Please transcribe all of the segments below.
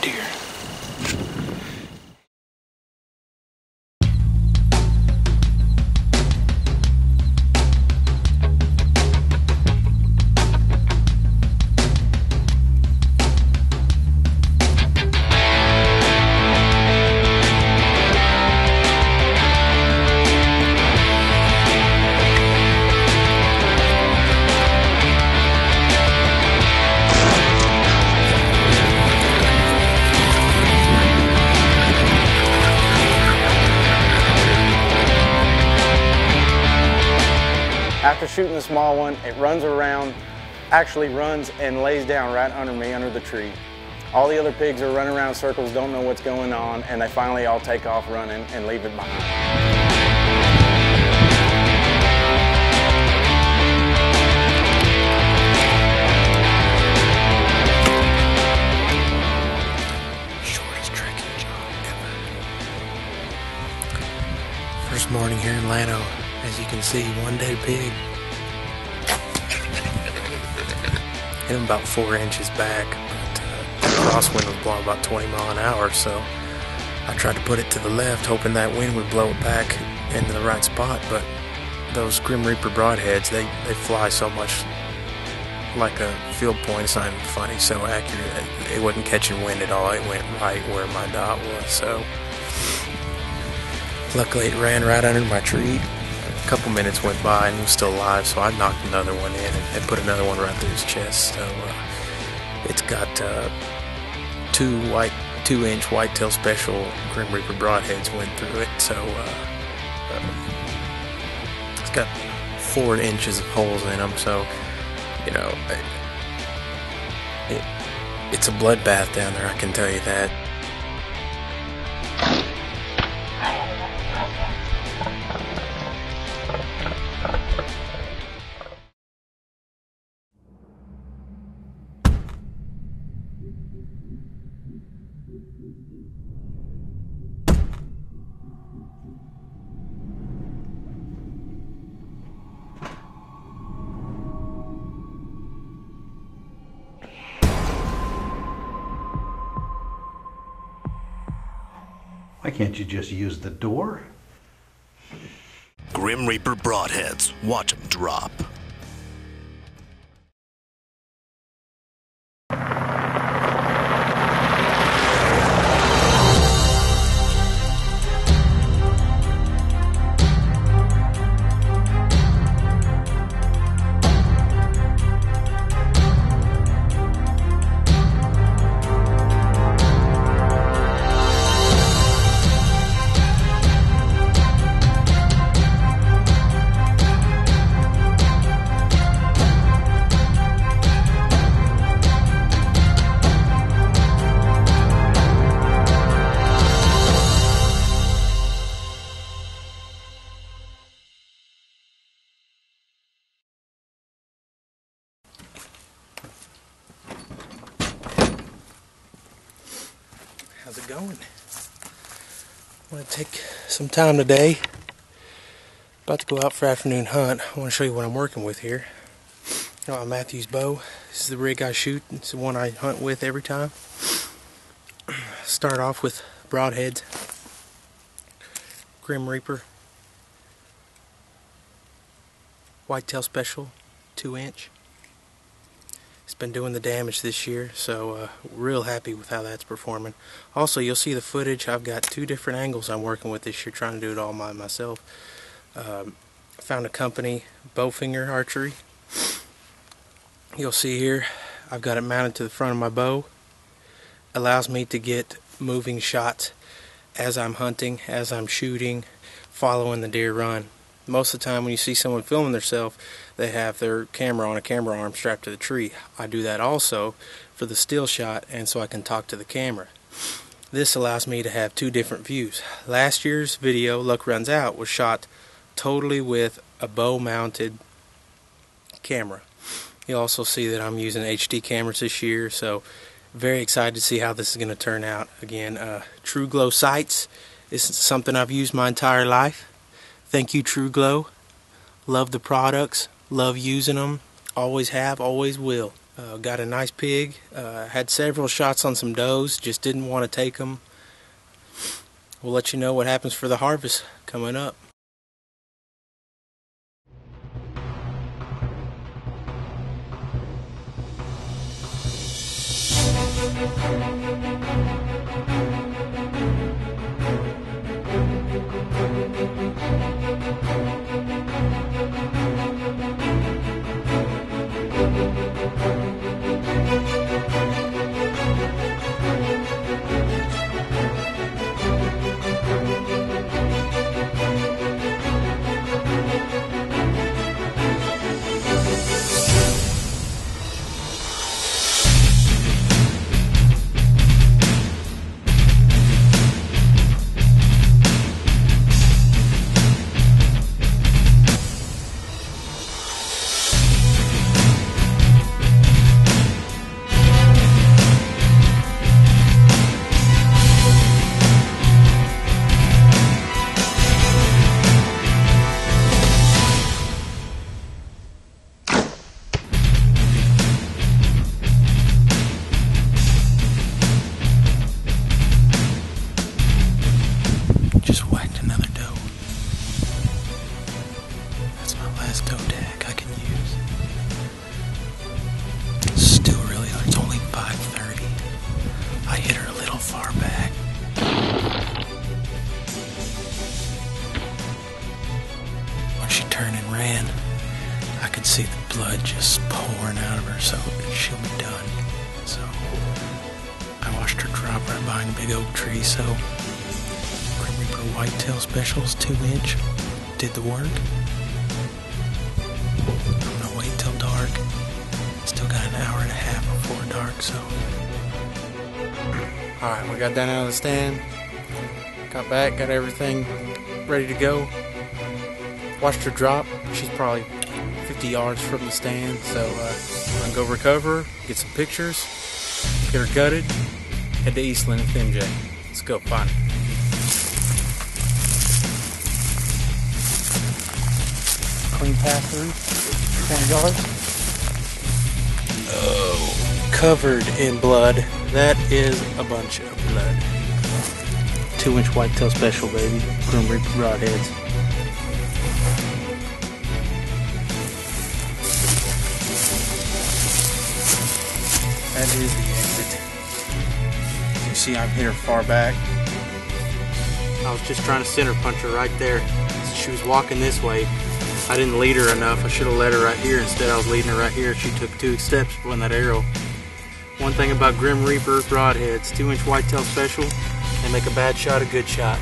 deer. After shooting the small one, it runs around, actually runs and lays down right under me, under the tree. All the other pigs are running around in circles, don't know what's going on, and they finally all take off running and leave it behind. Shortest trekking job ever. First morning here in Llano. As you can see, one dead pig. Hit him about 4 inches back, but the crosswind was blowing about 20 miles an hour, so I tried to put it to the left, hoping that wind would blow it back into the right spot, but those Grim Reaper broadheads, they fly so much like a field point. It's not even funny, so accurate. It wasn't catching wind at all. It went right where my dot was, so luckily it ran right under my tree. A couple minutes went by and he was still alive, so I knocked another one in and put another one right through his chest. So it's got 2-inch whitetail special Grim Reaper broadheads went through it, so it's got 4 inches of holes in them. So you know, it's a bloodbath down there, I can tell you that. Why can't you just use the door? Grim Reaper broadheads. Watch them drop. How's it going? I want to take some time today. About to go out for afternoon hunt. I want to show you what I'm working with here. Got my Matthews bow. This is the rig I shoot. It's the one I hunt with every time. Start off with broadheads. Grim Reaper. Whitetail special, 2-inch. It's been doing the damage this year, so real happy with how that's performing. Also, you'll see the footage. I've got 2 different angles I'm working with this year, trying to do it all myself. Found a company, Bowfinger Archery. You'll see here, I've got it mounted to the front of my bow. Allows me to get moving shots as I'm hunting, as I'm shooting, following the deer run. Most of the time when you see someone filming themselves, they have their camera on a camera arm strapped to the tree. I do that also for the still shot and so I can talk to the camera. This allows me to have 2 different views. Last year's video, Luck Runs Out, was shot totally with a bow mounted camera. You'll also see that I'm using HD cameras this year, so very excited to see how this is going to turn out. Again, True Glow sights is something I've used my entire life. Thank you, True Glow. Love the products, love using them, always have, always will. Got a nice pig. Had several shots on some does, just didn't want to take them. We'll let you know what happens for the harvest coming up. Just whacked another doe. That's my last doe tag I can use. Still really, it's only 5:30. I hit her a little far back. When she turned and ran, I could see the blood just pouring out of her, so she'll be done. So I watched her drop right behind a big oak tree, so Reaper Whitetail Specials 2-inch did the work. I'm gonna wait till dark. Still got an hour and a half before dark, so. Alright, we got down out of the stand. Got back, got everything ready to go. Watched her drop. She's probably 50 yards from the stand, so I'm gonna go recover her, get some pictures, get her gutted, head to Eastland with MJ. Let's go find her. Clean path through, 20 yards. Oh, covered in blood. That is a bunch of blood. 2-inch whitetail special, baby. Grim Reaper broadheads. That is the exit. You see, I've hit her far back. I was just trying to center punch her right there. She was walking this way. I didn't lead her enough. I should have led her right here. Instead, I was leading her right here. She took 2 steps when that arrow. One thing about Grim Reaper broadheads, 2-inch whitetail special, they make a bad shot a good shot.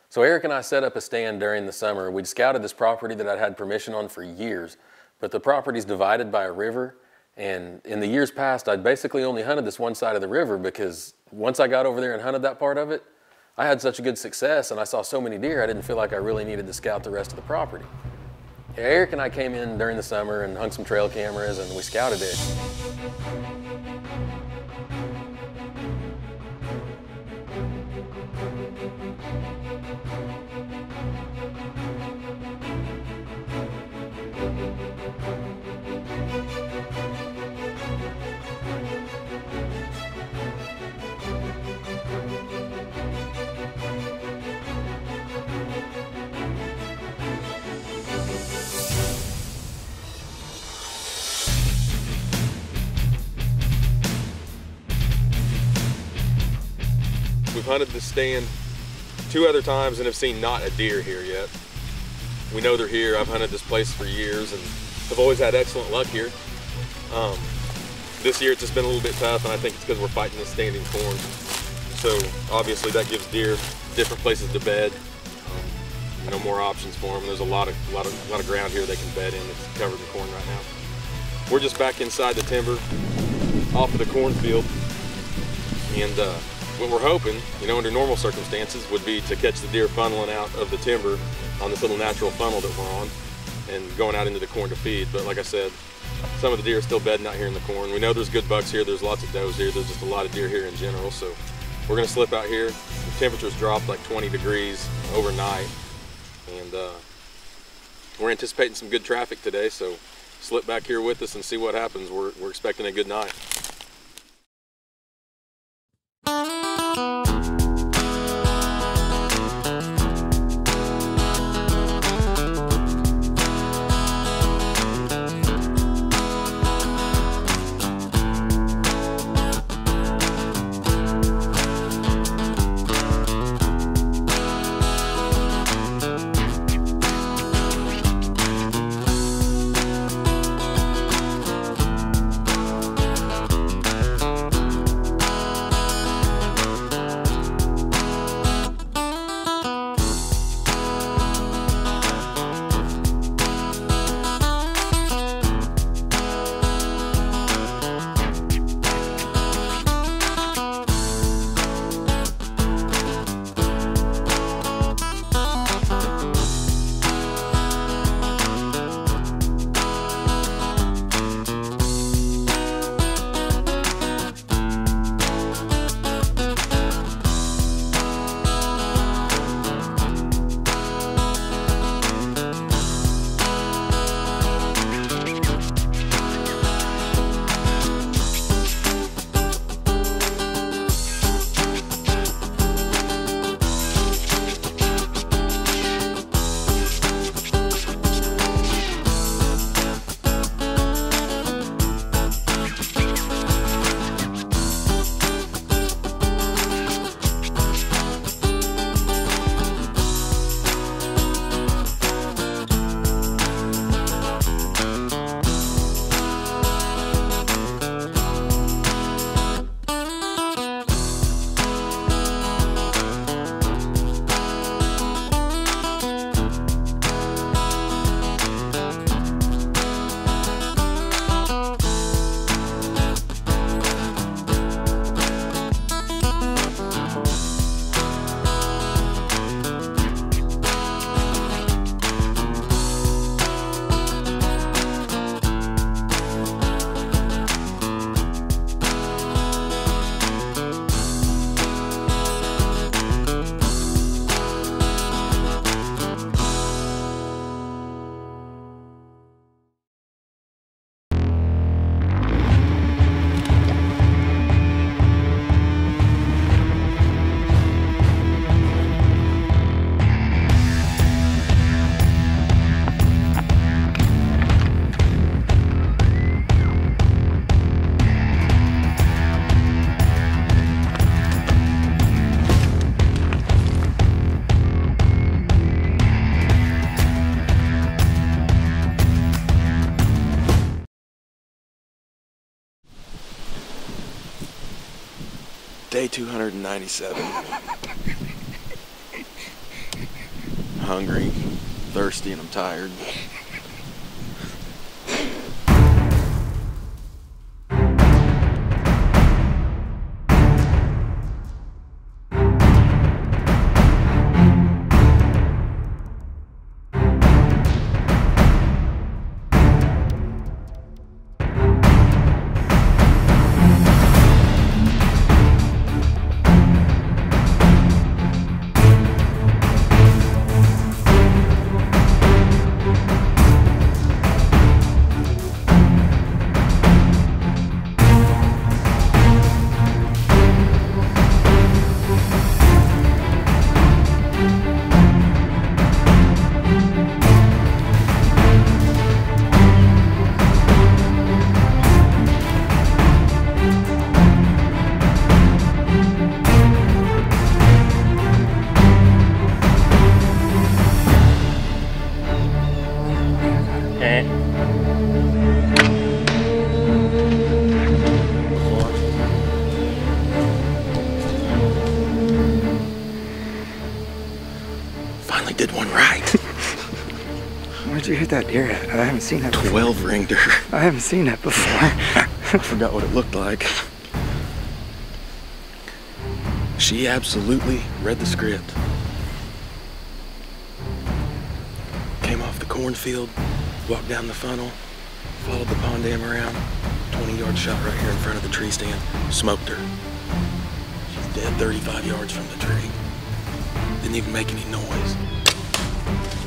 So Eric and I set up a stand during the summer. We'd scouted this property that I'd had permission on for years, but the property's divided by a river, and in the years past, I'd basically only hunted this one side of the river because once I got over there and hunted that part of it, I had such a good success and I saw so many deer, I didn't feel like I really needed to scout the rest of the property. Eric and I came in during the summer and hung some trail cameras and we scouted it. We've hunted this stand 2 other times and have seen not a deer here yet. We know they're here. I've hunted this place for years and have always had excellent luck here. This year it's just been a little bit tough, and I think it's because we're fighting the standing corn. so obviously that gives deer different places to bed. More options for them. There's a lot of ground here they can bed in. It's covered in corn right now. We're just back inside the timber, off of the cornfield, and what we're hoping, under normal circumstances, would be to catch the deer funneling out of the timber on this little natural funnel that we're on, and going out into the corn to feed. But like I said, some of the deer are still bedding out here in the corn. We know there's good bucks here. There's lots of does here. There's just a lot of deer here in general. So we're going to slip out here. The temperatures dropped like 20 degrees overnight. And we're anticipating some good traffic today, so slip back here with us and see what happens. We're expecting a good night. Day 297. Hungry, thirsty, and I'm tired. Finally did one right. Where'd you hit that deer at? I haven't seen that before. 12 ringed her. I haven't seen that before. I forgot what it looked like. She absolutely read the script. Came off the cornfield, walked down the funnel, followed the pond dam around, 20-yard shot right here in front of the tree stand, smoked her. She's dead 35 yards from the tree. Didn't even make any noise.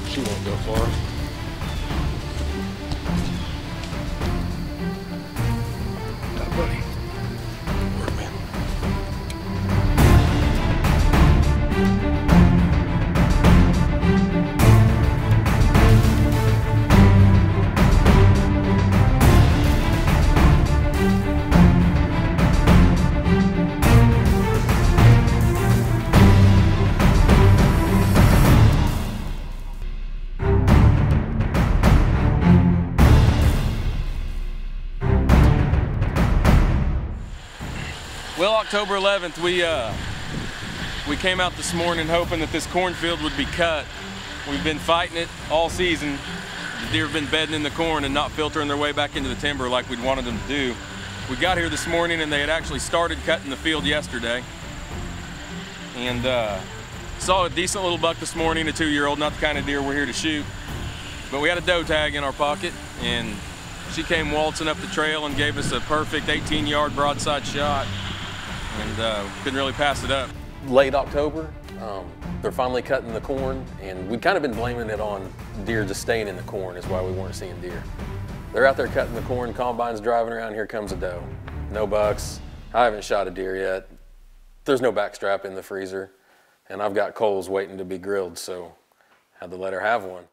She won't go far. Oh, buddy. Work, man. Well, October 11th, we came out this morning hoping that this cornfield would be cut. We've been fighting it all season. The deer have been bedding in the corn and not filtering their way back into the timber like we'd wanted them to do. We got here this morning and they had actually started cutting the field yesterday. And saw a decent little buck this morning, a 2-year-old, not the kind of deer we're here to shoot. But we had a doe tag in our pocket and she came waltzing up the trail and gave us a perfect 18-yard broadside shot. And couldn't really pass it up. Late October, they're finally cutting the corn, and we'd kind of been blaming it on deer just staying in the corn is why we weren't seeing deer. They're out there cutting the corn, combine's driving around, here comes a doe. No bucks, I haven't shot a deer yet. There's no backstrap in the freezer, and I've got coals waiting to be grilled, so had to let her have one.